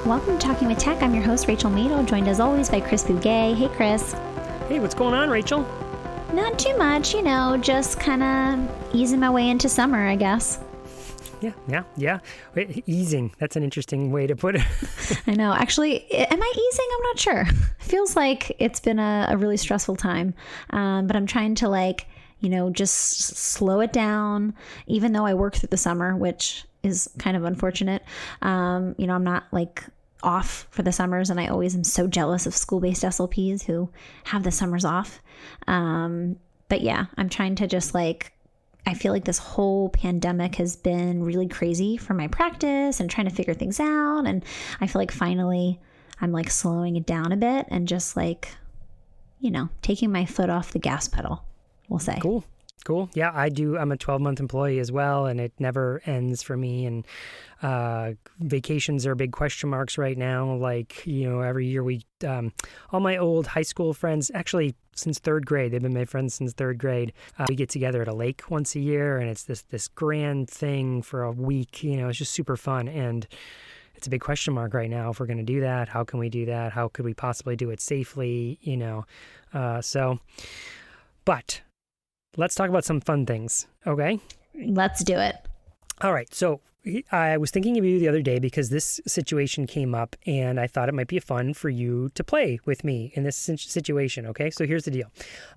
Welcome to Talking with Tech. I'm your host, Rachel Mado, joined as always by Chris Bugay. Hey, Chris. Hey, what's going on, Rachel? Not too much, just kind of easing my way into summer, I guess. Yeah. Wait, easing. That's an interesting way to put it. I know. Actually, am I easing? I'm not sure. It feels like it's been a really stressful time, but I'm trying to just slow it down, even though I work through the summer, which is kind of unfortunate. I'm not off for the summers, and I always am so jealous of school-based SLPs who have the summers off. But yeah, I'm trying to just I feel like this whole pandemic has been really crazy for my practice and trying to figure things out. And I feel like finally I'm slowing it down a bit and just taking my foot off the gas pedal, we'll say. Cool. Yeah, I do. I'm a 12-month employee as well, and it never ends for me. And vacations are big question marks right now. Every year all my old high school friends, actually since third grade, they've been my friends since third grade. We get together at a lake once a year, and it's this grand thing for a week. It's just super fun. And it's a big question mark right now if we're going to do that. How can we do that? How could we possibly do it safely? But let's talk about some fun things, okay? Let's do it. All right. So I was thinking of you the other day because this situation came up, and I thought it might be fun for you to play with me in this situation, okay? So here's the deal.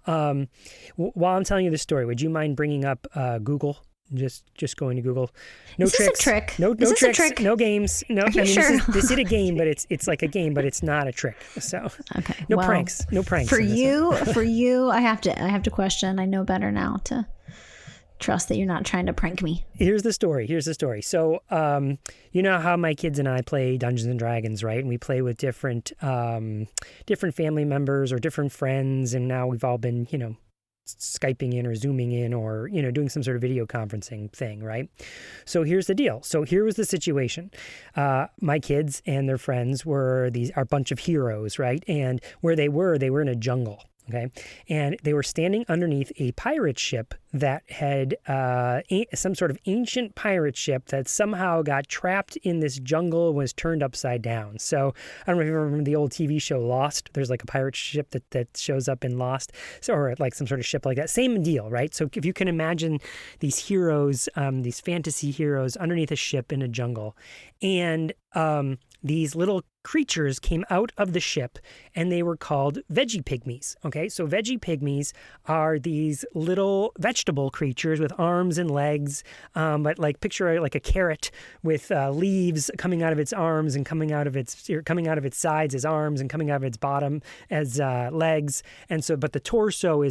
While I'm telling you this story, would you mind bringing up Google? Just going to Google. No is tricks. This a trick? No is this tricks. A trick? No games. No. Are you sure? This is a game, but it's like a game, but it's not a trick. So okay. No pranks. No pranks. For you, I have to question. I know better now to trust that you're not trying to prank me. Here's the story. So, you know how my kids and I play Dungeons and Dragons, right? And we play with different family members or different friends, and now we've all been, Skyping in or Zooming in or, doing some sort of video conferencing thing, right? So here's the deal. So here was the situation. My kids and their friends were a bunch of heroes, right? And where they were in a jungle. Okay. And they were standing underneath a pirate ship that had some sort of ancient pirate ship that somehow got trapped in this jungle and was turned upside down. So I don't know if you remember the old TV show Lost. There's a pirate ship that shows up in Lost, or some sort of ship like that. Same deal, right? So if you can imagine these heroes, these fantasy heroes underneath a ship in a jungle, and these little creatures came out of the ship, and they were called veggie pygmies. Okay, so veggie pygmies are these little vegetable creatures with arms and legs, but picture a carrot with leaves coming out of its arms and coming out of its sides as arms and coming out of its bottom as legs, and so but the torso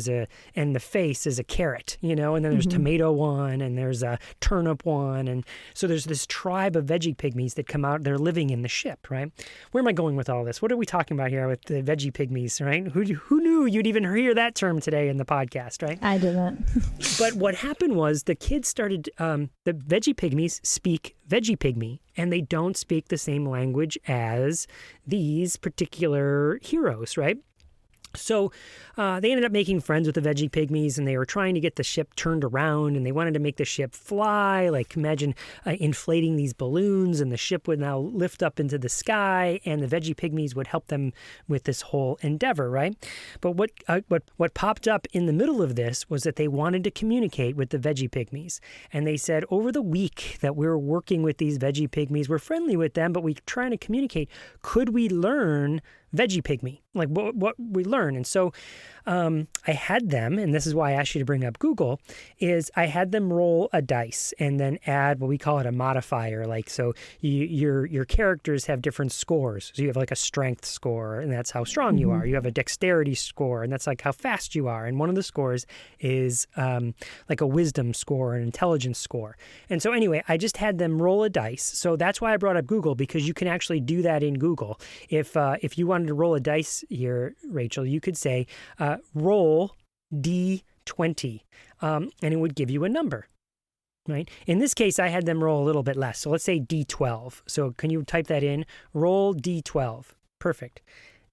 and the face is a carrot, and then there's tomato one and there's a turnip one, and so there's this tribe of veggie pygmies that come out. They're living in the ship, right? Where am I going with all this? What are we talking about here with the veggie pygmies, right? Who knew you'd even hear that term today in the podcast, right? I didn't. But what happened was the kids started, the veggie pygmies speak veggie pygmy, and they don't speak the same language as these particular heroes, right? So they ended up making friends with the veggie pygmies, and they were trying to get the ship turned around, and they wanted to make the ship fly. Imagine inflating these balloons, and the ship would now lift up into the sky, and the veggie pygmies would help them with this whole endeavor, right? But what popped up in the middle of this was that they wanted to communicate with the veggie pygmies, and they said, over the week that we were working with these veggie pygmies, we're friendly with them, but we're trying to communicate. Could we learn veggie pygmy, what we learn? And so I had them, and this is why I asked you to bring up Google, is I had them roll a dice and then add what we call it a modifier. So your characters have different scores. So you have a strength score, and that's how strong you are. You have a dexterity score, and that's how fast you are. And one of the scores is a wisdom score, an intelligence score. And so anyway, I just had them roll a dice. So that's why I brought up Google, because you can actually do that in Google. If you wanted to roll a dice here, Rachel, you could say, roll D20, and it would give you a number, right? In this case, I had them roll a little bit less. So let's say D12. So can you type that in? Roll D12. Perfect.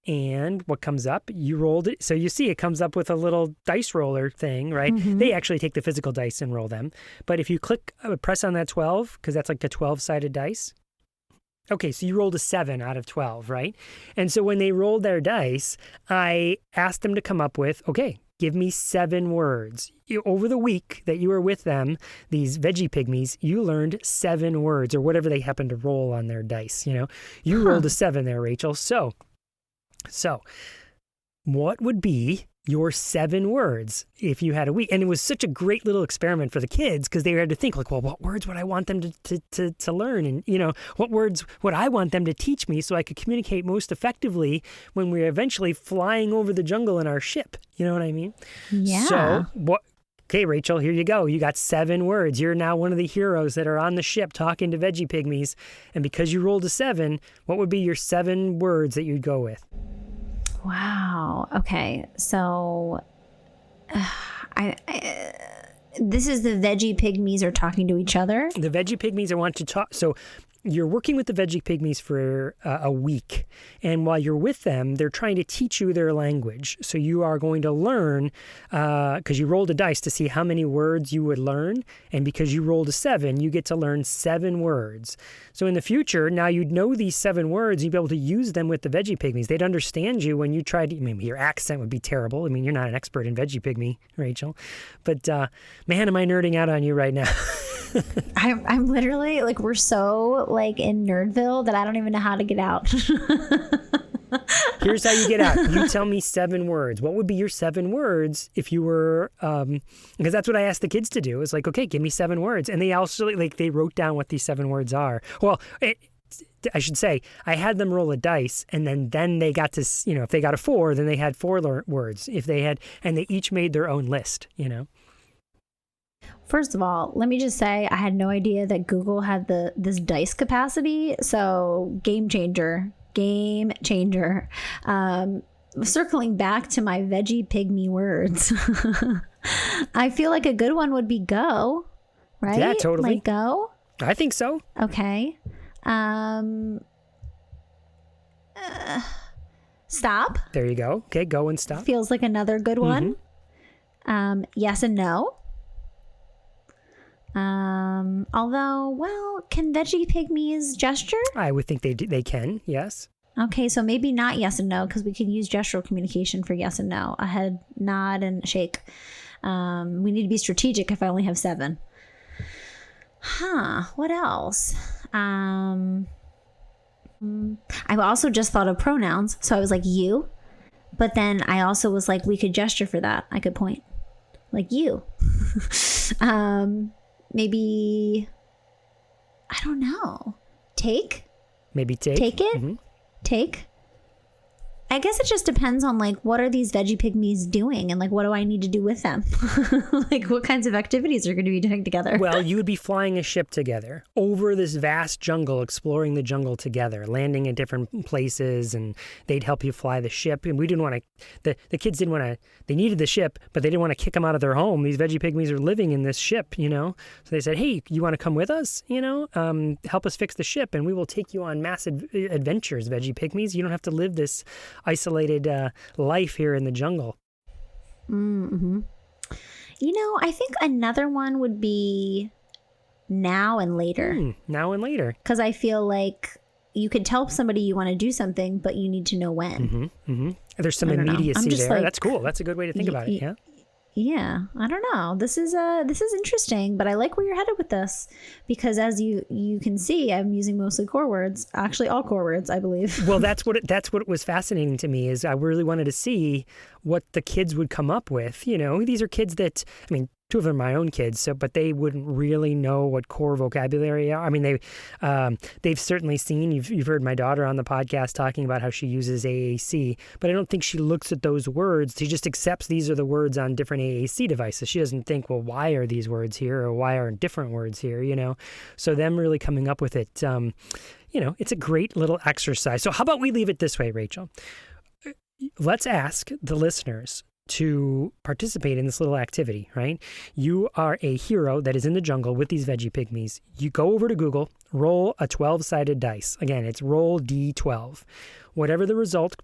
And what comes up, you rolled it. So you see it comes up with a little dice roller thing, right? Mm-hmm. They actually take the physical dice and roll them. But if you press on that 12, because that's like a 12-sided dice, Okay, so you rolled a 7 out of 12, right? And so when they rolled their dice, I asked them to come up with, okay, give me 7 words. Over the week that you were with them, these veggie pygmies, you learned 7 words or whatever they happened to roll on their dice, you know. You rolled a 7 there, Rachel. So what would be your 7 words if you had a week? And it was such a great little experiment for the kids because they had to think like, well, what words would I want them to learn? And, you know, what words would I want them to teach me so I could communicate most effectively when we're eventually flying over the jungle in our ship? You know what I mean? Yeah. So okay, Rachel, here you go. You got 7 words. You're now one of the heroes that are on the ship talking to veggie pygmies. And because you rolled a 7, what would be your 7 words that you'd go with? Wow. Okay. So this is the veggie pygmies are talking to each other. The veggie pygmies I want to talk. So you're working with the veggie pygmies for a week. And while you're with them, they're trying to teach you their language. So you are going to learn, because you rolled a dice to see how many words you would learn. And because you rolled a 7, you get to learn 7 words. So in the future, now you'd know these 7 words. You'd be able to use them with the veggie pygmies. They'd understand you when you tried to, maybe your accent would be terrible. I mean, you're not an expert in veggie pygmy, Rachel. But man, am I nerding out on you right now. I'm literally like, we're so like in Nerdville that I don't even know how to get out. Here's how you get out. You tell me 7 words. What would be your 7 words if you were, because that's what I asked the kids to do. It's like, okay, give me 7 words. And they also, like, they wrote down what these 7 words are. Well, I should say, I had them roll a dice, and then they got to, you know, if they got a 4, then they had 4 words. If they had, and they each made their own list, you know. First of all, let me just say I had no idea that Google had this dice capacity. So game changer. Circling back to my veggie pygmy words, I feel like a good one would be go, right? Yeah, totally. Like go. I think so. Okay. Stop. There you go. Okay, go and stop. Feels like another good one. Yes and no. Although, well, can veggie pygmies gesture? I would think they can, yes. Okay, so maybe not yes and no, because we could use gestural communication for yes and no. A head nod and a shake. We need to be strategic if I only have 7. What else? I also just thought of pronouns, so I was like you, but then I also was like, we could gesture for that. I could point like you. Maybe, I don't know. Take? Maybe take. Take it? Mm-hmm. Take? I guess it just depends on like, what are these veggie pygmies doing? And like, what do I need to do with them? Like what kinds of activities are going to be doing together? Well, you would be flying a ship together over this vast jungle, exploring the jungle together, landing in different places, and they'd help you fly the ship. And we didn't want to, the kids didn't want to, they needed the ship, but they didn't want to kick them out of their home. These veggie pygmies are living in this ship, you know? So they said, hey, you want to come with us? You know, help us fix the ship and we will take you on massive adventures, veggie pygmies. You don't have to live this isolated life here in the jungle. Mm-hmm. You know, I think another one would be now and later. Now and later. Because I feel like you could tell somebody you want to do something, but you need to know when. Mm-hmm. Mm-hmm. There's some immediacy there. Like, that's cool. That's a good way to think about it. Yeah. Yeah, I don't know. This is interesting, but I like where you're headed with this because as you can see, I'm using mostly core words. Actually, all core words, I believe. Well, that's what was fascinating to me is I really wanted to see what the kids would come up with. You know, these are kids that, I mean, 2 of them are my own kids, but they wouldn't really know what core vocabulary are. I mean, they've certainly seen. You've heard my daughter on the podcast talking about how she uses AAC, but I don't think she looks at those words. She just accepts these are the words on different AAC devices. She doesn't think, well, why are these words here or why aren't different words here? You know, so them really coming up with it. You know, it's a great little exercise. So how about we leave it this way, Rachel? Let's ask the listeners to participate in this little activity, right? You are a hero that is in the jungle with these veggie pygmies. You go over to Google, roll a 12-sided dice. Again, it's roll D12. Whatever the result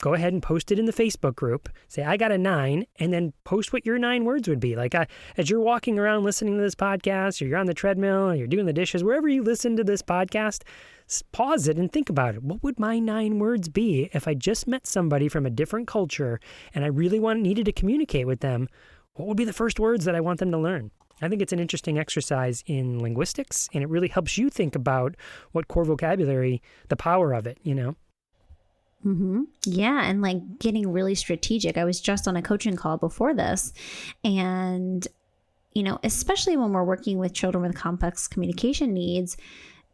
go ahead and post it in the Facebook group. Say, I got a 9, and then post what your 9 words would be. Like as you're walking around listening to this podcast, or you're on the treadmill, or you're doing the dishes, wherever you listen to this podcast, pause it and think about it. What would my 9 words be if I just met somebody from a different culture and I really needed to communicate with them? What would be the first words that I want them to learn? I think it's an interesting exercise in linguistics, and it really helps you think about what core vocabulary, the power of it, you know? Mm-hmm. Yeah. And like getting really strategic. I was just on a coaching call before this, and, you know, especially when we're working with children with complex communication needs,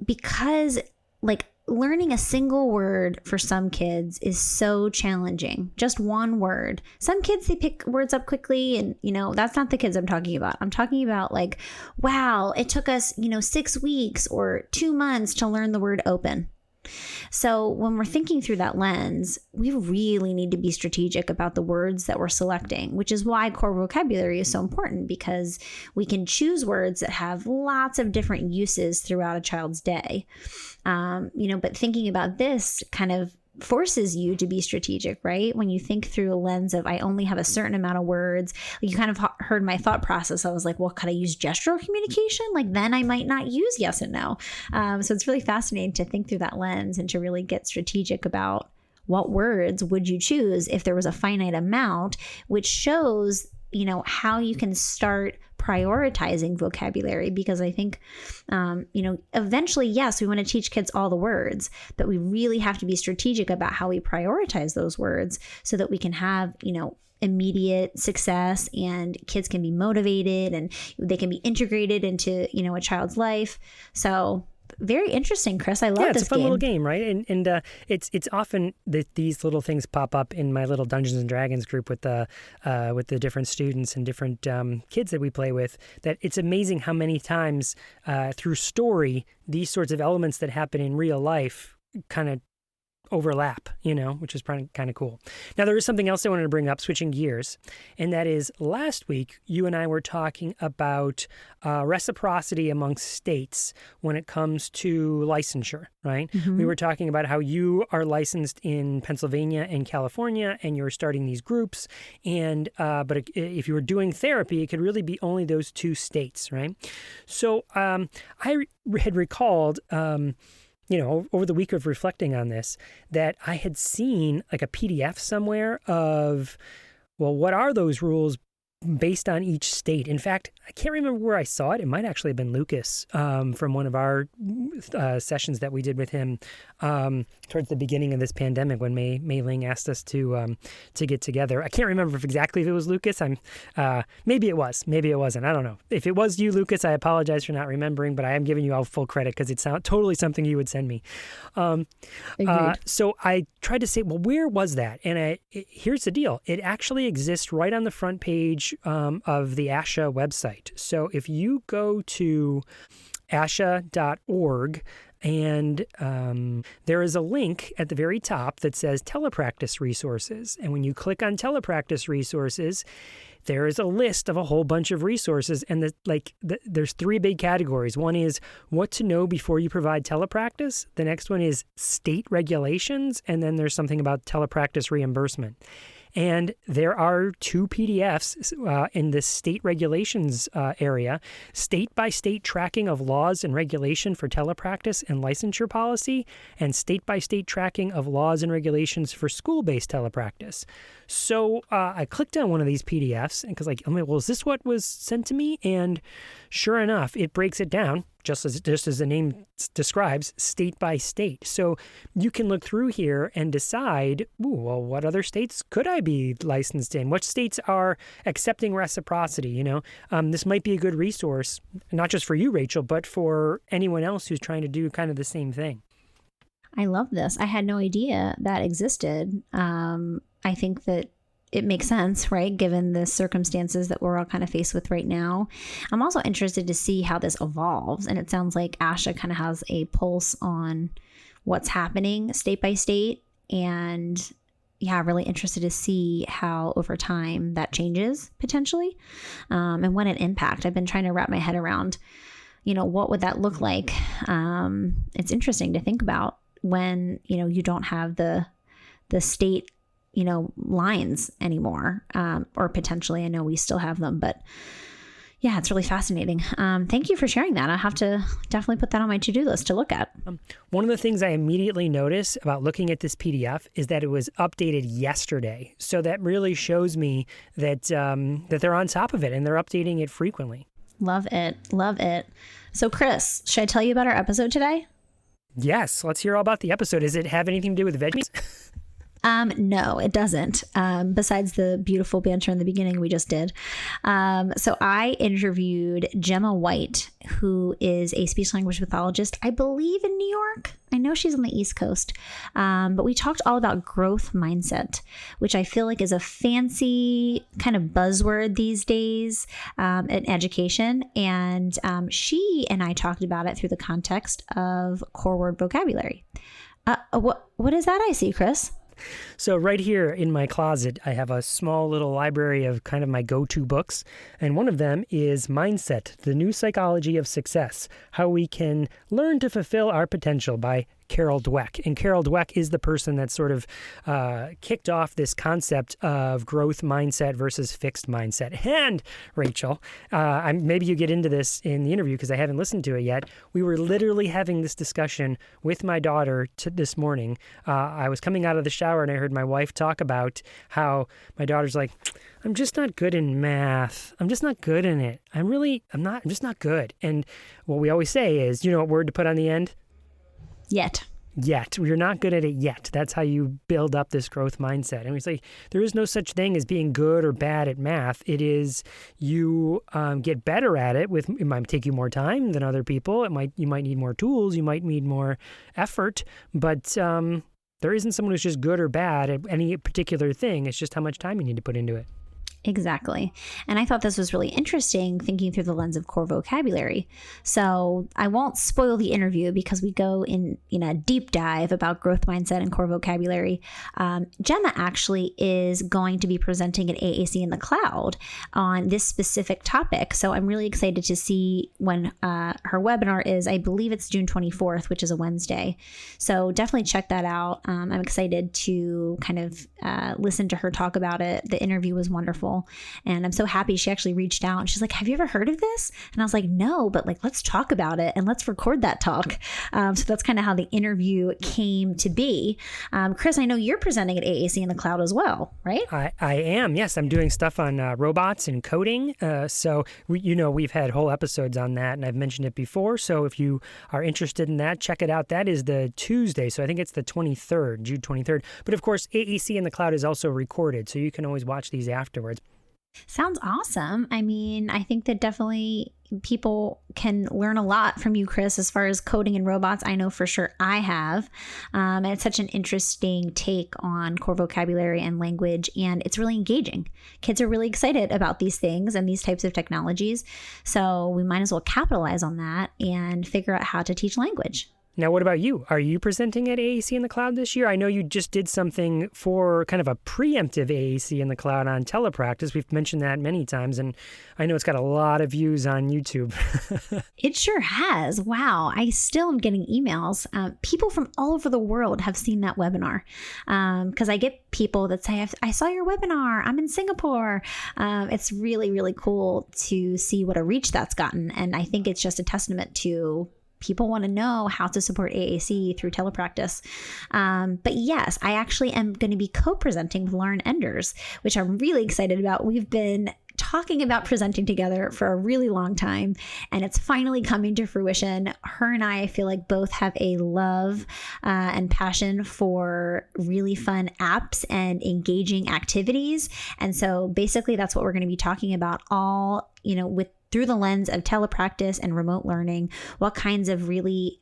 because like learning a single word for some kids is so challenging. Just one word. Some kids, they pick words up quickly, and, you know, that's not the kids I'm talking about. I'm talking about like, wow, it took us, 6 weeks or 2 months to learn the word open. So when we're thinking through that lens, we really need to be strategic about the words that we're selecting, which is why core vocabulary is so important, because we can choose words that have lots of different uses throughout a child's day. But thinking about this kind of forces you to be strategic, right? When you think through a lens of, I only have a certain amount of words, you kind of heard my thought process. I was like, well, could I use gestural communication? Like, then I might not use yes and no. So it's really fascinating to think through that lens and to really get strategic about what words would you choose if there was a finite amount, which shows, how you can start prioritizing vocabulary. Because I think, eventually, yes, we want to teach kids all the words, but we really have to be strategic about how we prioritize those words so that we can have, immediate success, and kids can be motivated and they can be integrated into, a child's life. So very interesting, Chris. I love this game. Yeah, it's a fun little game, right? And it's often these little things pop up in my little Dungeons and Dragons group with the different students and different kids that we play with. That it's amazing how many times through story these sorts of elements that happen in real life kind of overlap, which is kind of cool. Now, there is something else I wanted to bring up, switching gears, and that is last week you and I were talking about reciprocity amongst states when it comes to licensure, right? Mm-hmm. We were talking about how you are licensed in Pennsylvania and California, and you're starting these groups, and but if you were doing therapy, it could really be only those 2 states, right? So I had recalled over the week of reflecting on this, that I had seen like a PDF somewhere of, well, what are those rules based on each state? In fact, I can't remember where I saw it. It might actually have been Lucas from one of our sessions that we did with him towards the beginning of this pandemic when Mei Ling asked us to get together. I can't remember if it was Lucas. Maybe it was, maybe it wasn't. I don't know. If it was you, Lucas, I apologize for not remembering, but I am giving you all full credit because it's totally something you would send me. So I tried to say, well, where was that? And here's the deal. It actually exists right on the front page of the ASHA website. So if you go to asha.org, and there is a link at the very top that says telepractice resources. And when you click on telepractice resources, there is a list of a whole bunch of resources. And there's 3 big categories. One is what to know before you provide telepractice. The next one is state regulations. And then there's something about telepractice reimbursement. And there are 2 PDFs in the state regulations area, state-by-state tracking of laws and regulation for telepractice and licensure policy, and state-by-state tracking of laws and regulations for school-based telepractice. So I clicked on one of these PDFs because is this what was sent to me? And sure enough, it breaks it down, just as the name describes, state by state. So you can look through here and decide, what other states could I be licensed in? What states are accepting reciprocity? This might be a good resource, not just for you, Rachel, but for anyone else who's trying to do kind of the same thing. I love this. I had no idea that existed. I think that it makes sense, right? Given the circumstances that we're all kind of faced with right now. I'm also interested to see how this evolves. And it sounds like ASHA kind of has a pulse on what's happening state by state. And yeah, really interested to see how over time that changes potentially, and what an impact. I've been trying to wrap my head around, what would that look like? It's interesting to think about when, you don't have the state lines anymore, or potentially. I know we still have them, but yeah, it's really fascinating. Thank you for sharing that. I'll have to definitely put that on my to-do list to look at. One of the things I immediately noticed about looking at this PDF is that it was updated yesterday. So that really shows me that that they're on top of it and they're updating it frequently. Love it. Love it. So Chris, should I tell you about our episode today? Yes. Let's hear all about the episode. Does it have anything to do with veggies? No, it doesn't. Besides the beautiful banter in the beginning we just did. So I interviewed Gemma White, who is a speech language pathologist, I believe in New York. I know she's on the East Coast. But we talked all about growth mindset, which I feel like is a fancy kind of buzzword these days in education. And she and I talked about it through the context of core word vocabulary. What is that I see, Chris? So right here in my closet, I have a small little library of kind of my go-to books. And one of them is Mindset, The New Psychology of Success, How We Can Learn to Fulfill Our Potential by Carol Dweck. And Carol Dweck is the person that sort of kicked off this concept of growth mindset versus fixed mindset. And Rachel, maybe you get into this in the interview because I haven't listened to it yet. We were literally having this discussion with my daughter this morning. I was coming out of the shower and I heard my wife talk about how my daughter's like, I'm just not good in math. I'm just not good in it. I'm just not good. And what we always say is, you know what word to put on the end? Yet. You're not good at it yet. That's how you build up this growth mindset. And we say there is no such thing as being good or bad at math. It is you get better at it. It might take you more time than other people. You might need more tools. You might need more effort. But there isn't someone who's just good or bad at any particular thing. It's just how much time you need to put into it. Exactly. And I thought this was really interesting thinking through the lens of core vocabulary. So I won't spoil the interview because we go in a deep dive about growth mindset and core vocabulary. Gemma actually is going to be presenting at AAC in the Cloud on this specific topic. So I'm really excited to see when her webinar is. I believe it's June 24th, which is a Wednesday. So definitely check that out. I'm excited to kind of listen to her talk about it. The interview was wonderful. And I'm so happy she actually reached out and she's like, have you ever heard of this? And I was like, no, but let's talk about it and let's record that talk. So that's kind of how the interview came to be. Chris, I know you're presenting at AAC in the Cloud as well, right? I am. Yes, I'm doing stuff on robots and coding. So we've had whole episodes on that and I've mentioned it before. So if you are interested in that, check it out. That is the Tuesday. So I think it's the 23rd, June 23rd. But of course, AAC in the Cloud is also recorded. So you can always watch these afterwards. Sounds awesome. I mean, I think that definitely people can learn a lot from you, Chris, as far as coding and robots. I know for sure I have. And it's such an interesting take on core vocabulary and language, and it's really engaging. Kids are really excited about these things and these types of technologies. So we might as well capitalize on that and figure out how to teach language. Now, what about you? Are you presenting at AAC in the Cloud this year? I know you just did something for kind of a preemptive AAC in the Cloud on telepractice. We've mentioned that many times, and I know it's got a lot of views on YouTube. It sure has. Wow. I still am getting emails. People from all over the world have seen that webinar because I get people that say, I saw your webinar. I'm in Singapore. It's really, really cool to see what a reach that's gotten. And I think it's just a testament to people want to know how to support AAC through telepractice. But yes, I actually am going to be co-presenting with Lauren Enders, which I'm really excited about. We've been talking about presenting together for a really long time, and it's finally coming to fruition. Her and I feel like both have a love and passion for really fun apps and engaging activities. And so basically that's what we're going to be talking about all, through the lens of telepractice and remote learning, what kinds of really,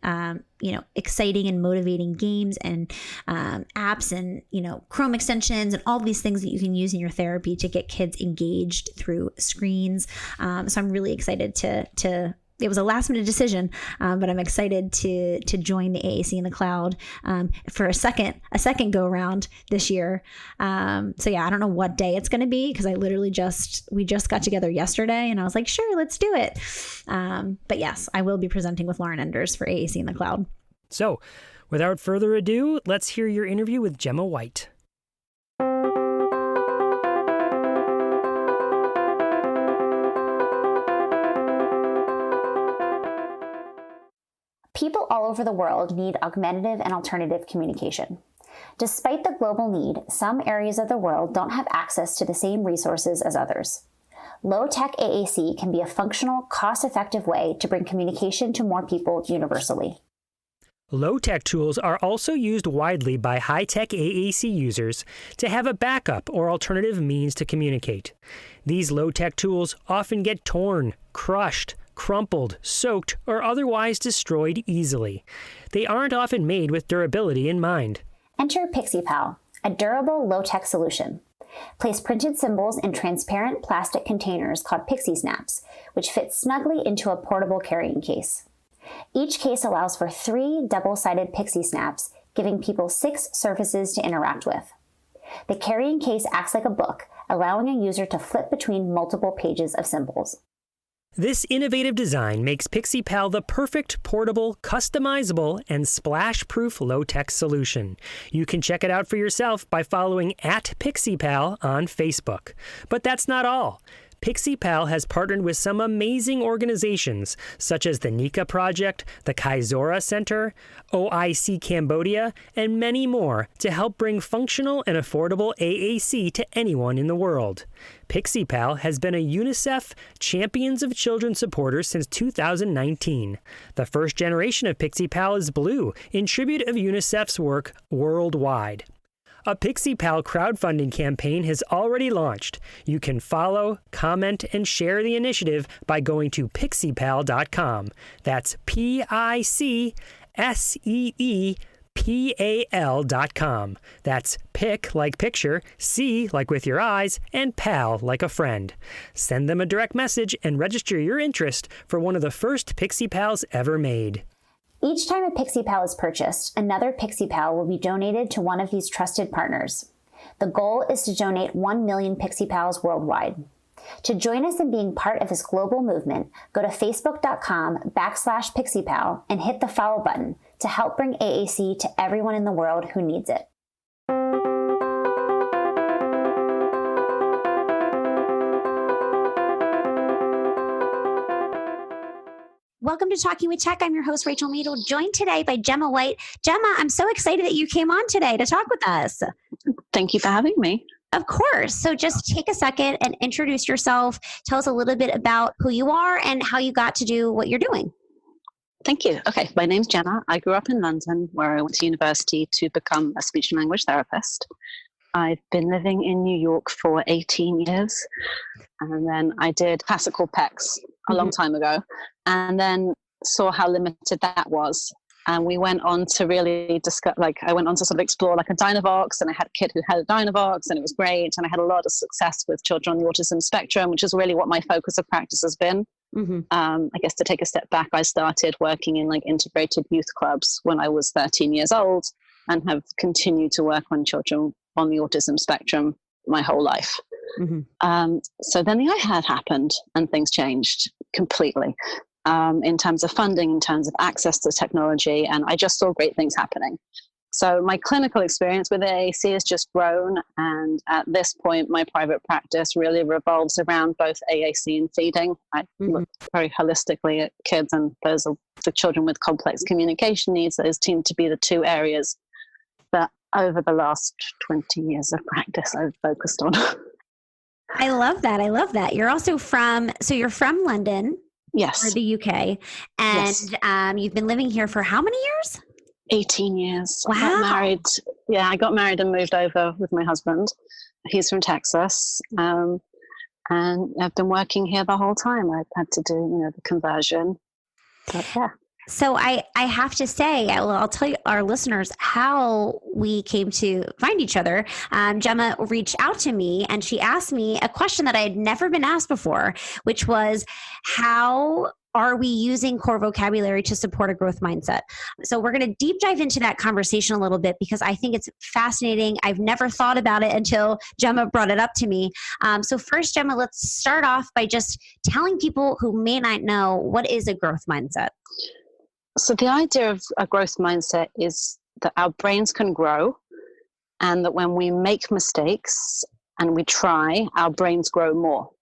exciting and motivating games and apps and, Chrome extensions and all these things that you can use in your therapy to get kids engaged through screens. So I'm really excited to it was a last minute decision, but I'm excited to join the AAC in the Cloud for a second go around this year. So yeah, I don't know what day it's going to be because we just got together yesterday and I was like, sure, let's do it. But yes, I will be presenting with Lauren Enders for AAC in the Cloud. So without further ado, let's hear your interview with Gemma White. People all over the world need augmentative and alternative communication. Despite the global need, some areas of the world don't have access to the same resources as others. Low-tech AAC can be a functional, cost-effective way to bring communication to more people universally. Low-tech tools are also used widely by high-tech AAC users to have a backup or alternative means to communicate. These low-tech tools often get torn, crushed, crumpled, soaked, or otherwise destroyed easily. They aren't often made with durability in mind. Enter Pixie, a durable low-tech solution. Place printed symbols in transparent plastic containers called Pixie snaps, which fit snugly into a portable carrying case. Each case allows for 3 double-sided Pixie snaps, giving people 6 surfaces to interact with. The carrying case acts like a book, allowing a user to flip between multiple pages of symbols. This innovative design makes Pixie the perfect portable, customizable, and splash-proof low-tech solution. You can check it out for yourself by following @PixiePal on Facebook. But that's not all. PixiePal has partnered with some amazing organizations, such as the Nika Project, the Kaizora Center, OIC Cambodia, and many more to help bring functional and affordable AAC to anyone in the world. PixiePal has been a UNICEF Champions of Children supporter since 2019. The first generation of PixiePal is blue, in tribute of UNICEF's work worldwide. A PixiePal crowdfunding campaign has already launched. You can follow, comment, and share the initiative by going to pixiepal.com. That's PICSEEPAL.com. That's pick like picture, see like with your eyes, and pal like a friend. Send them a direct message and register your interest for one of the first PixiePals ever made. Each time a PixiePal is purchased, another PixiePal will be donated to one of these trusted partners. The goal is to donate 1 million PixiePals worldwide. To join us in being part of this global movement, go to facebook.com/PixiePal and hit the follow button to help bring AAC to everyone in the world who needs it. Welcome to Talking with Tech. I'm your host, Rachel Meadle, joined today by Gemma White. Gemma, I'm so excited that you came on today to talk with us. Thank you for having me. Of course. So just take a second and introduce yourself. Tell us a little bit about who you are and how you got to do what you're doing. Thank you. Okay, my name's Gemma. I grew up in London, where I went to university to become a speech and language therapist. I've been living in New York for 18 years. And then I did classical PECs a long time ago, and then saw how limited that was. And we went on to really discuss, I went on to sort of explore a Dynavox, and I had a kid who had a Dynavox, and it was great. And I had a lot of success with children on the autism spectrum, which is really what my focus of practice has been. I guess to take a step back, I started working in integrated youth clubs when I was 13 years old, and have continued to work on children on the autism spectrum my whole life. So then the iPad happened, and things changed completely in terms of funding, in terms of access to technology, and I just saw great things happening. So my clinical experience with AAC has just grown, and at this point, my private practice really revolves around both AAC and feeding. I look very holistically at kids, and those are the children with complex communication needs. Those seem to be the 2 areas that over the last 20 years of practice I've focused on. I love that. You're also you're from London. Yes. Or the UK. And yes. You've been living here for how many years? 18 years. Wow. I got married and moved over with my husband. He's from Texas. And I've been working here the whole time. I've had to do, the conversion. But yeah. So I have to say, I'll tell you our listeners how we came to find each other. Gemma reached out to me and she asked me a question that I had never been asked before, which was, how are we using core vocabulary to support a growth mindset? So we're going to deep dive into that conversation a little bit because I think it's fascinating. I've never thought about it until Gemma brought it up to me. So first, Gemma, let's start off by just telling people who may not know, what is a growth mindset? So the idea of a growth mindset is that our brains can grow, and that when we make mistakes and we try, our brains grow more.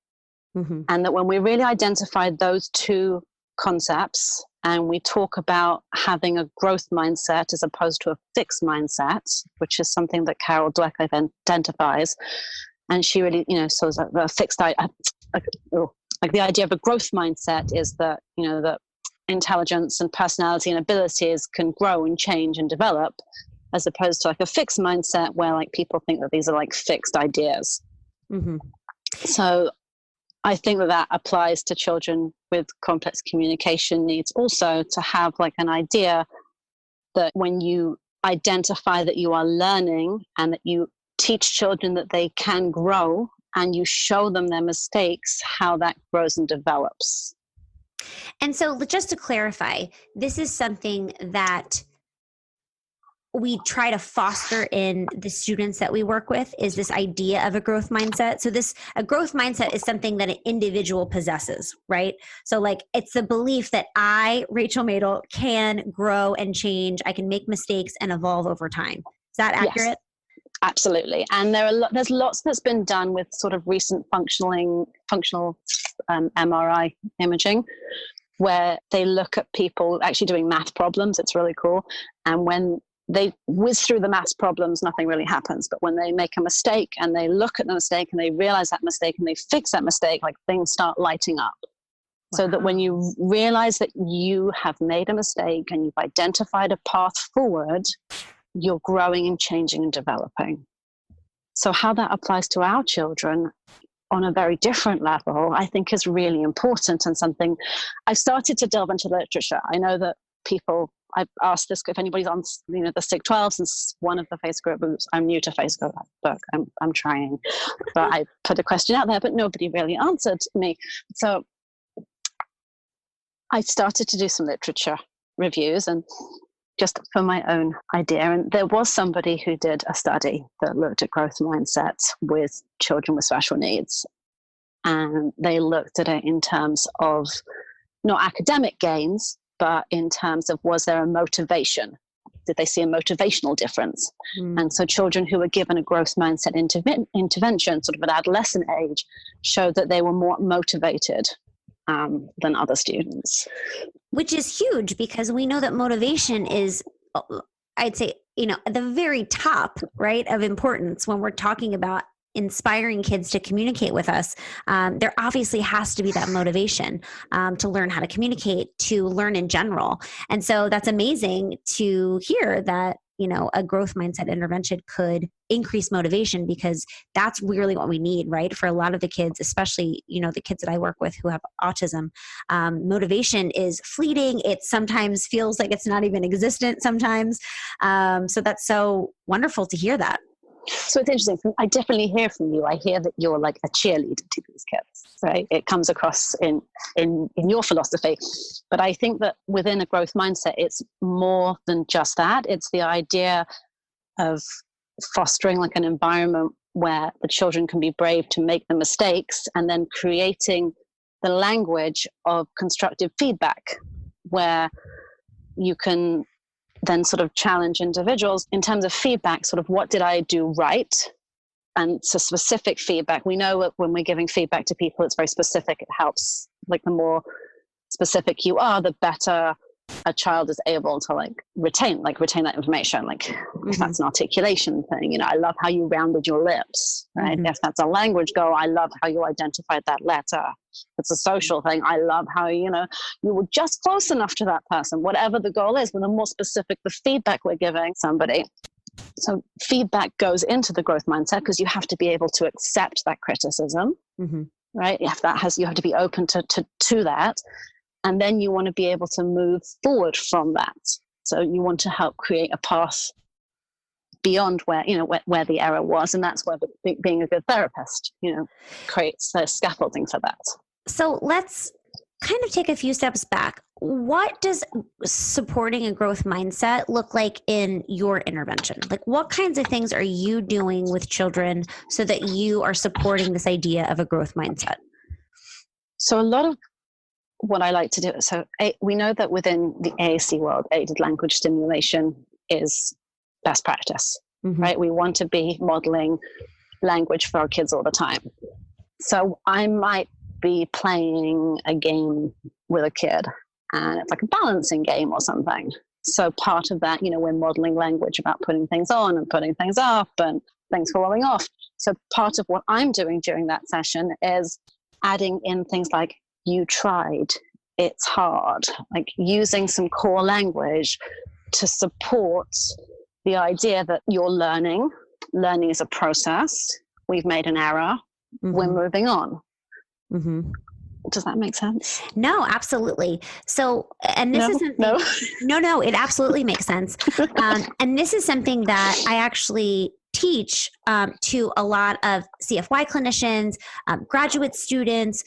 And that when we really identify those 2 concepts and we talk about having a growth mindset as opposed to a fixed mindset, which is something that Carol Dweck identifies. And she really, so a fixed, like the idea of a growth mindset is that, that intelligence and personality and abilities can grow and change and develop, as opposed to like a fixed mindset where like people think that these are like fixed ideas. Mm-hmm. So I think that applies to children with complex communication needs also, to have like an idea that when you identify that you are learning and that you teach children that they can grow and you show them their mistakes, how that grows and develops. And so just to clarify, this is something that we try to foster in the students that we work with, is this idea of a growth mindset. So a growth mindset is something that an individual possesses, right? So like, it's the belief that I, Rachel Madel, can grow and change. I can make mistakes and evolve over time. Is that accurate? Yes, absolutely. And there's lots that's been done with sort of recent functional MRI imaging, where they look at people actually doing math problems. It's really cool. And when they whiz through the maths problems, nothing really happens. But when they make a mistake and they look at the mistake and they realize that mistake and they fix that mistake, like things start lighting up. Wow. So that when you realize that you have made a mistake and you've identified a path forward, you're growing and changing and developing. So how that applies to our children on a very different level, I think is really important, and something I've started to delve into literature. I know that I've asked this if anybody's on, the SIG 12, since one of the Facebook groups. I'm new to Facebook. I'm trying, but I put a question out there, but nobody really answered me. So I started to do some literature reviews, and just for my own idea. And there was somebody who did a study that looked at growth mindsets with children with special needs, and they looked at it in terms of not academic gains, but in terms of, was there a motivation? Did they see a motivational difference? And so children who were given a growth mindset intervention sort of at adolescent age showed that they were more motivated than other students. Which is huge, because we know that motivation is, I'd say, at the very top, right, of importance when we're talking about inspiring kids to communicate with us. There obviously has to be that motivation to learn how to communicate, to learn in general. And so that's amazing to hear that, a growth mindset intervention could increase motivation, because that's really what we need, right? For a lot of the kids, especially, the kids that I work with who have autism, motivation is fleeting. It sometimes feels like it's not even existent sometimes. So that's so wonderful to hear that. So it's interesting. I definitely hear from you. I hear that you're like a cheerleader to these kids, right? It comes across in your philosophy. But I think that within a growth mindset, it's more than just that. It's the idea of fostering like an environment where the children can be brave to make the mistakes, and then creating the language of constructive feedback, where you can then sort of challenge individuals in terms of feedback, sort of what did I do right? And so specific feedback. We know that when we're giving feedback to people, it's very specific. It helps, like the more specific you are, the better a child is able to retain that information. If that's an articulation thing, I love how you rounded your lips, right? If that's a language goal, I love how you identified that letter. It's a social thing. I love how, you were just close enough to that person, whatever the goal is, but the more specific the feedback we're giving somebody. So feedback goes into the growth mindset, because you have to be able to accept that criticism, right? You have to be open to that. And then you want to be able to move forward from that. So you want to help create a path beyond where the error was. And that's where being a good therapist, creates the scaffolding for that. So let's kind of take a few steps back. What does supporting a growth mindset look like in your intervention? What kinds of things are you doing with children so that you are supporting this idea of a growth mindset? So a lot of what I like to do, we know that within the AAC world, aided language stimulation is best practice, right? We want to be modeling language for our kids all the time. So I might be playing a game with a kid, and it's like a balancing game or something. So part of that, we're modeling language about putting things on and putting things up and things falling off. So part of what I'm doing during that session is adding in things like, you tried, it's hard, like using some core language to support the idea that you're learning. Learning is a process. We've made an error. We're moving on. Does that make sense? No, absolutely. So, and this is something, no, it absolutely makes sense. And this is something that I actually teach to a lot of CFY clinicians, graduate students,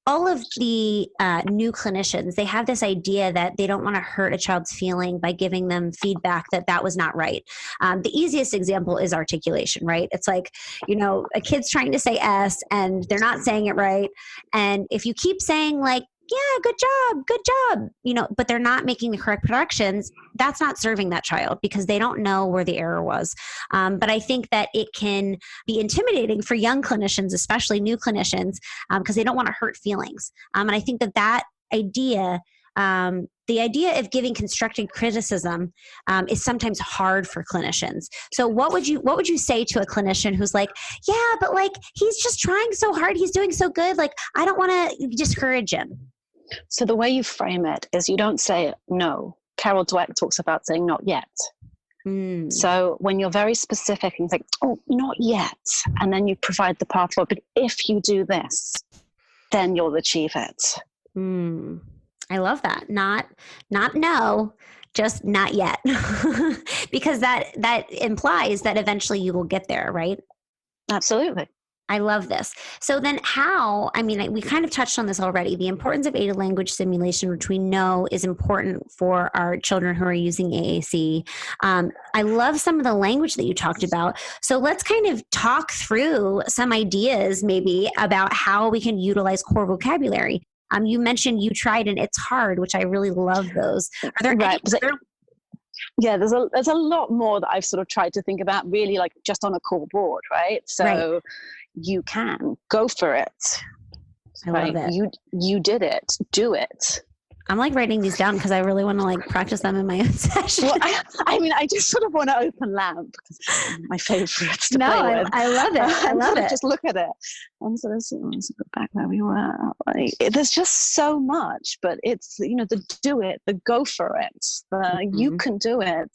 all of the new clinicians. They have this idea that they don't want to hurt a child's feeling by giving them feedback that was not right. The easiest example is articulation, right? It's like, a kid's trying to say S and they're not saying it right. And if you keep saying like, yeah, good job, but they're not making the correct corrections, that's not serving that child because they don't know where the error was. But I think that it can be intimidating for young clinicians, especially new clinicians, because they don't want to hurt feelings. And I think that idea, the idea of giving constructive criticism is sometimes hard for clinicians. So what would you say to a clinician who's like, yeah, but like, he's just trying so hard. He's doing so good. Like, I don't want to discourage him. So the way you frame it is you don't say no. Carol Dweck talks about saying not yet. So when you're very specific and like, oh, not yet, and then you provide the path forward, but if you do this, then you'll achieve it. I love that. Not no, just not yet. Because that implies that eventually you will get there, right? Absolutely. I love this. So then we kind of touched on this already, the importance of aided language simulation, which we know is important for our children who are using AAC. I love some of the language that you talked about. So let's kind of talk through some ideas maybe about how we can utilize core vocabulary. You mentioned you tried and it's hard, which I really love those. Are there any other? Yeah, there's a lot more that I've sort of tried to think about really like just on a core board, right? So you can go for it. I love it. You did it. Do it. I'm like writing these down because I really want to like practice them in my own session. Well, I just sort of want to open LAMP because it's my favorites to play with. I love it. I love it. Just look at it. And sort of back where we were. Like, there's just so much, but it's, the do it, the go for it, you can do it.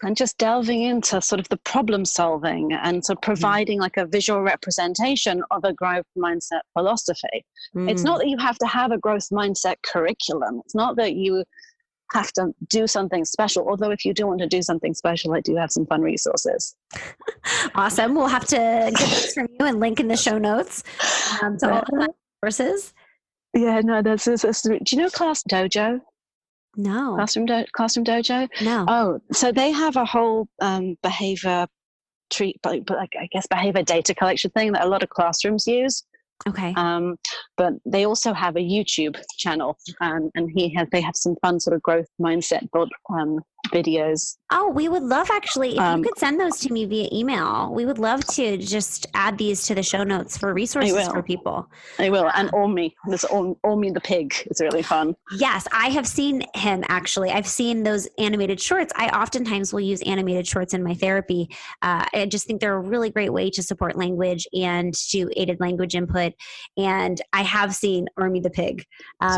And just delving into sort of the problem solving and so providing like a visual representation of a growth mindset philosophy. It's not that you have to have a growth mindset curriculum. It's not that you have to do something special. Although if you do want to do something special, I do have some fun resources. Awesome. We'll have to get those from you and link in the show notes to all the resources. Yeah, no, do you know Class Dojo? No. Classroom Dojo? No. Oh, so they have a whole behavior behavior data collection thing that a lot of classrooms use. Okay. But they also have a YouTube channel, and they have some fun sort of growth mindset videos. Oh, we would love actually, if you could send those to me via email. We would love to just add these to the show notes for resources for people. I will. And Ormy. There's Ormy the pig. It's really fun. Yes, I have seen him actually. I've seen those animated shorts. I oftentimes will use animated shorts in my therapy. I just think they're a really great way to support language and to aided language input. And I have seen Ormy the pig.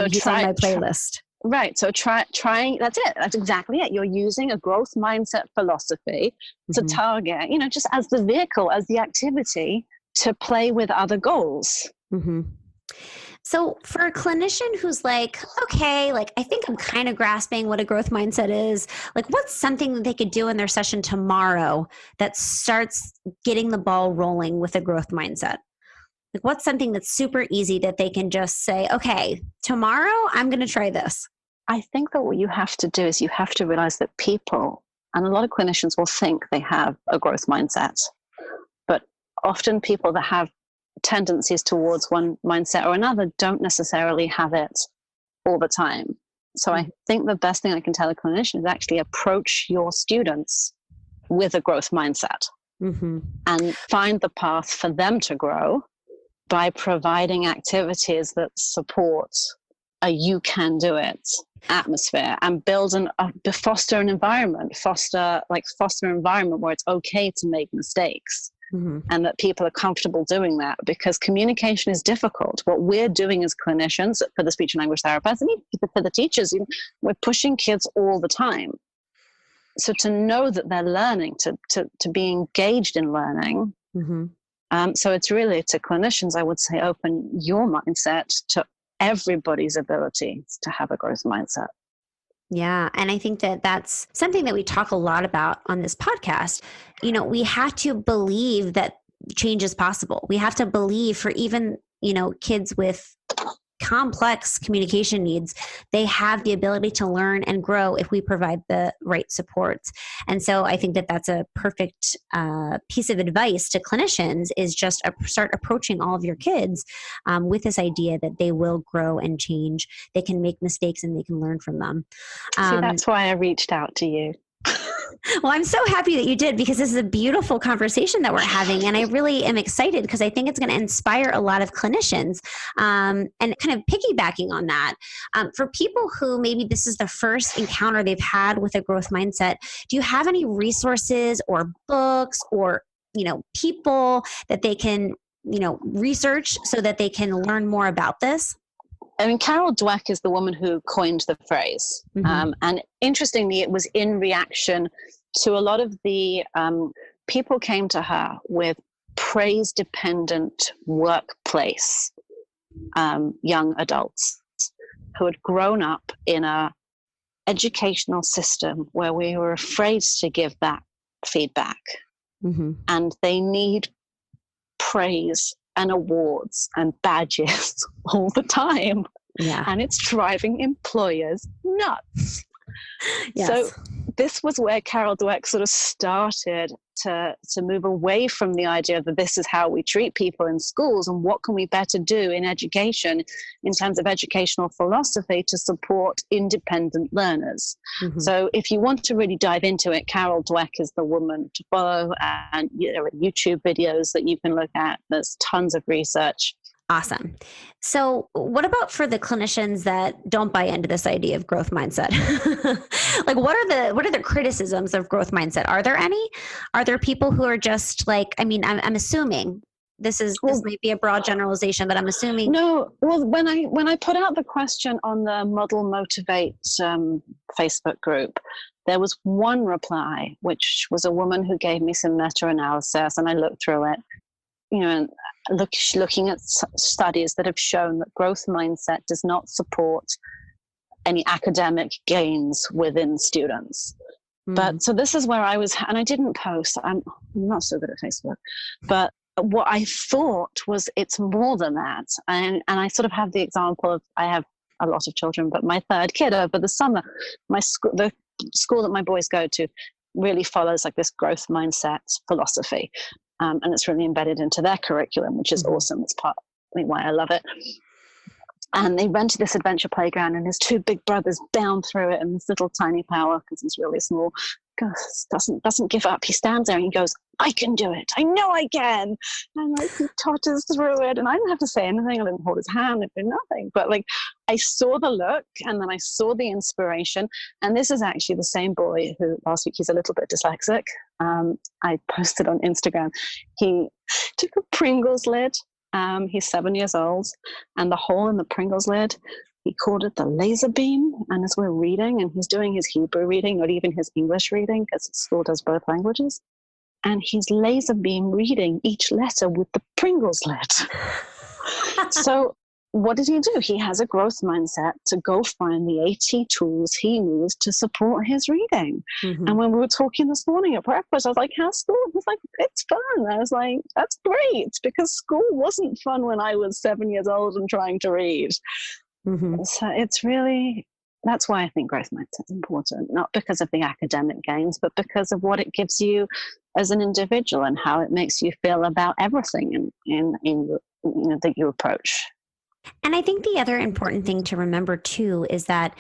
He's on my playlist. Right. So trying, that's it. That's exactly it. You're using a growth mindset philosophy to target, just as the vehicle, as the activity to play with other goals. So for a clinician who's like, okay, like I think I'm kind of grasping what a growth mindset is, like what's something that they could do in their session tomorrow that starts getting the ball rolling with a growth mindset? Like what's something that's super easy that they can just say, okay, tomorrow I'm going to try this? I think that what you have to do is you have to realize that people, and a lot of clinicians will think they have a growth mindset, but often people that have tendencies towards one mindset or another don't necessarily have it all the time. So I think the best thing I can tell a clinician is actually approach your students with a growth mindset and find the path for them to grow by providing activities that support a you can do it atmosphere, and foster an environment, foster an environment where it's okay to make mistakes. Mm-hmm. And that people are comfortable doing that, because communication is difficult. What we're doing as clinicians, for the speech and language therapists, and even for the teachers, we're pushing kids all the time. So to know that they're learning, to be engaged in learning. Mm-hmm. So it's really, to clinicians, I would say, open your mindset to everybody's ability to have a growth mindset. Yeah. And I think that that's something that we talk a lot about on this podcast. We have to believe that change is possible. We have to believe for even, kids with complex communication needs, they have the ability to learn and grow if we provide the right supports. And so I think that that's a perfect piece of advice to clinicians, is just start approaching all of your kids with this idea that they will grow and change. They can make mistakes and they can learn from them. See, that's why I reached out to you. Well, I'm so happy that you did, because this is a beautiful conversation that we're having. And I really am excited because I think it's going to inspire a lot of clinicians. And kind of piggybacking on that, for people who maybe this is the first encounter they've had with a growth mindset, do you have any resources or books or, people that they can, research so that they can learn more about this? I mean, Carol Dweck is the woman who coined the phrase. Mm-hmm. And interestingly, it was in reaction to a lot of the people came to her with praise-dependent workplace young adults who had grown up in a educational system where we were afraid to give that feedback. Mm-hmm. And they need praise and awards and badges all the time. Yeah. And it's driving employers nuts. Yes. So this was where Carol Dweck sort of started to move away from the idea that this is how we treat people in schools, and what can we better do in education in terms of educational philosophy to support independent learners. Mm-hmm. So if you want to really dive into it, Carol Dweck is the woman to follow, and there are YouTube videos that you can look at. There's tons of research. Awesome. So what about for the clinicians that don't buy into this idea of growth mindset? Like, what are the criticisms of growth mindset? Are there any? Are there people who are just like, I mean, I'm assuming this might be a broad generalization, but I'm assuming. No, well, when I put out the question on the Model Motivate Facebook group, there was one reply, which was a woman who gave me some meta-analysis, and I looked through it. And looking at studies that have shown that growth mindset does not support any academic gains within students. But so this is where I was, and I didn't post. I'm not so good at Facebook, but what I thought was it's more than that. And I sort of have the example of, I have a lot of children, but my third kid over the summer, the school that my boys go to really follows like this growth mindset philosophy. And it's really embedded into their curriculum, which is awesome. It's part of why I love it. And they rented this adventure playground, and his two big brothers bound through it, and this little tiny power, because he's really small, doesn't give up. He stands there and he goes, "I can do it. I know I can." And like he totters through it, and I didn't have to say anything. I didn't hold his hand. I did nothing. But like I saw the look, and then I saw the inspiration. And this is actually the same boy who last week, he's a little bit dyslexic. I posted on Instagram. He took a Pringles lid. He's 7 years old, and the hole in the Pringles lid, he called it the laser beam. And as we're reading, and he's doing his Hebrew reading, not even his English reading, because school does both languages, and he's laser beam reading each letter with the Pringles lid. So what did he do? He has a growth mindset to go find the AT tools he needs to support his reading. Mm-hmm. And when we were talking this morning at breakfast, I was like, how's school? He's like, it's fun. I was like, that's great, because school wasn't fun when I was 7 years old and trying to read. Mm-hmm. So it's really, that's why I think growth mindset is important, not because of the academic gains, but because of what it gives you as an individual and how it makes you feel about everything in that you approach. And I think the other important thing to remember too is that,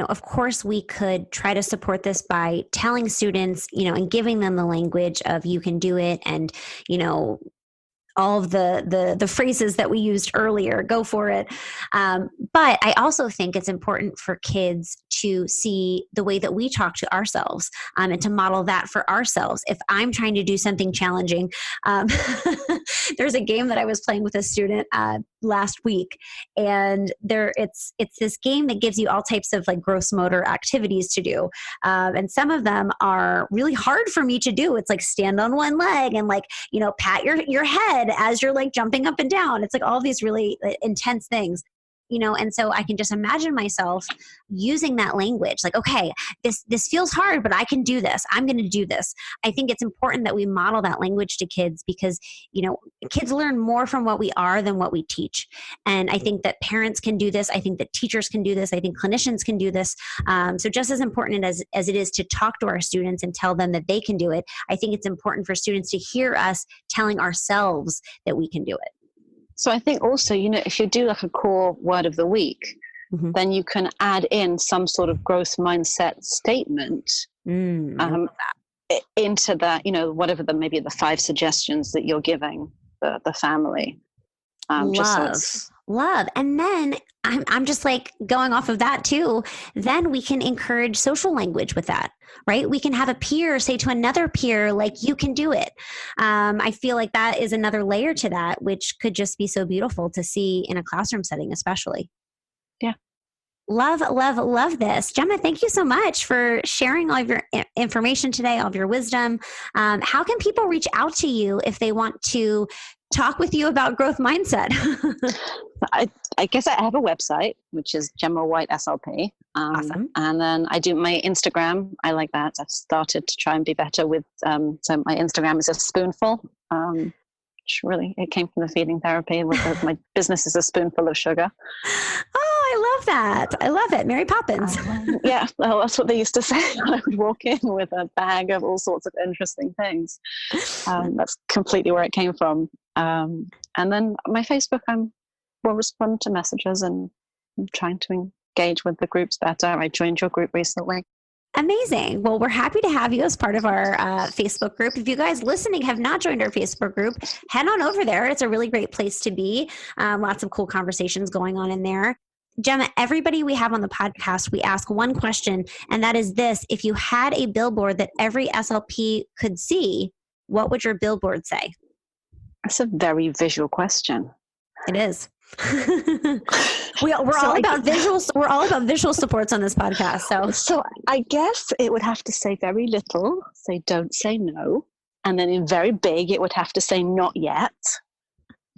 of course we could try to support this by telling students, and giving them the language of you can do it, and, all of the phrases that we used earlier. Go for it. But I also think it's important for kids to see the way that we talk to ourselves, and to model that for ourselves. If I'm trying to do something challenging, there's a game that I was playing with a student last week, and it's this game that gives you all types of like gross motor activities to do, and some of them are really hard for me to do. It's like stand on one leg and like, you know, pat your head as you're like jumping up and down. It's like all these really intense things, you know, and so I can just imagine myself using that language like, okay, this feels hard, but I can do this. I'm going to do this. I think it's important that we model that language to kids because, you know, kids learn more from what we are than what we teach. And I think that parents can do this. I think that teachers can do this. I think clinicians can do this. So just as important as it is to talk to our students and tell them that they can do it, I think it's important for students to hear us telling ourselves that we can do it. So I think also, you know, if you do like a core word of the week, then you can add in some sort of growth mindset statement into that, you know, whatever maybe the 5 suggestions that you're giving the family. Love. And then I'm just like going off of that too. Then we can encourage social language with that, right? We can have a peer say to another peer, like, you can do it. I feel like that is another layer to that, which could just be so beautiful to see in a classroom setting, especially. Yeah. Love this. Gemma, thank you so much for sharing all of your information today, all of your wisdom. How can people reach out to you if they want to talk with you about growth mindset? I guess I have a website, which is Gemma White SLP. Awesome. And then I do my Instagram. I like that. I've started to try and be better with, so my Instagram is a spoonful, which really, it came from the feeding therapy. My business is a spoonful of sugar. Oh, I love that. I love it. Mary Poppins. Yeah, well, that's what they used to say. I would walk in with a bag of all sorts of interesting things. That's completely where it came from. And then my Facebook, I will respond to messages and I'm trying to engage with the groups better. I joined your group recently. Amazing. Well, we're happy to have you as part of our Facebook group. If you guys listening have not joined our Facebook group, head on over there. It's a really great place to be. Lots of cool conversations going on in there. Gemma, everybody we have on the podcast, we ask one question, and that is this. If you had a billboard that every SLP could see, what would your billboard say? That's a very visual question. It is. We're all about visuals. We're all about visual supports on this podcast. So I guess it would have to say very little. Say, don't say no. And then in very big, it would have to say not yet.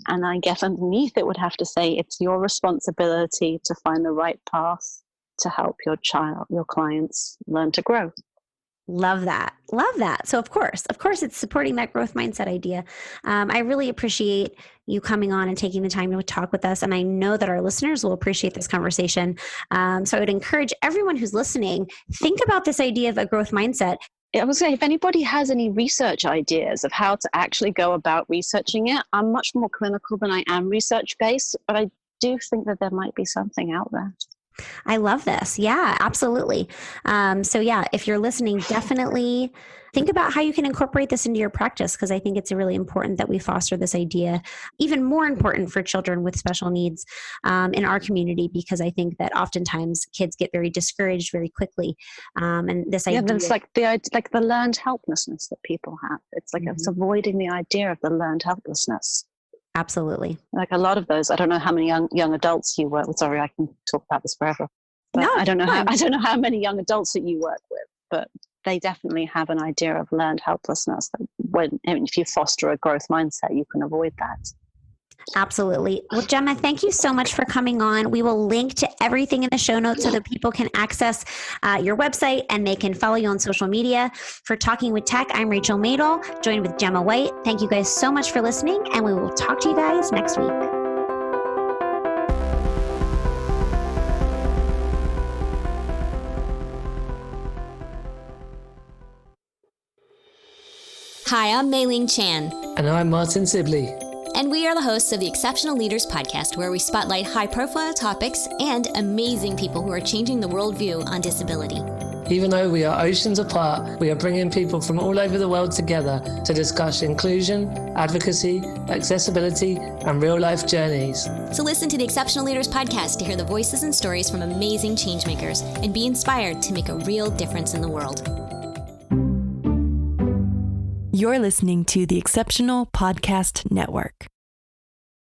And I guess underneath it would have to say it's your responsibility to find the right path to help your clients learn to grow. Love that. So of course, it's supporting that growth mindset idea. I really appreciate you coming on and taking the time to talk with us. And I know that our listeners will appreciate this conversation. So I would encourage everyone who's listening, think about this idea of a growth mindset. I would say if anybody has any research ideas of how to actually go about researching it, I'm much more clinical than I am research-based, but I do think that there might be something out there. I love this. Yeah, absolutely. So yeah, if you're listening, definitely think about how you can incorporate this into your practice, because I think it's really important that we foster this idea, even more important for children with special needs in our community, because I think that oftentimes kids get very discouraged very quickly. And this idea, it's like the learned helplessness that people have. It's like it's avoiding the idea of the learned helplessness. Absolutely. Like a lot of those, I don't know how many young adults you work with. Sorry, I can talk about this forever. But no, I don't know how many young adults that you work with, but they definitely have an idea of learned helplessness. That if you foster a growth mindset, you can avoid that. Absolutely. Well, Gemma, thank you so much for coming on. We will link to everything in the show notes so that people can access your website and they can follow you on social media. For Talking with Tech, I'm Rachel Madel, joined with Gemma White. Thank you guys so much for listening, and we will talk to you guys next week. Hi, I'm Mei Ling Chan. And I'm Martin Sibley. And we are the hosts of the Exceptional Leaders Podcast, where we spotlight high-profile topics and amazing people who are changing the worldview on disability. Even though we are oceans apart, we are bringing people from all over the world together to discuss inclusion, advocacy, accessibility, and real-life journeys. So listen to the Exceptional Leaders podcast to hear the voices and stories from amazing changemakers and be inspired to make a real difference in the world. You're listening to the Exceptional Podcast Network.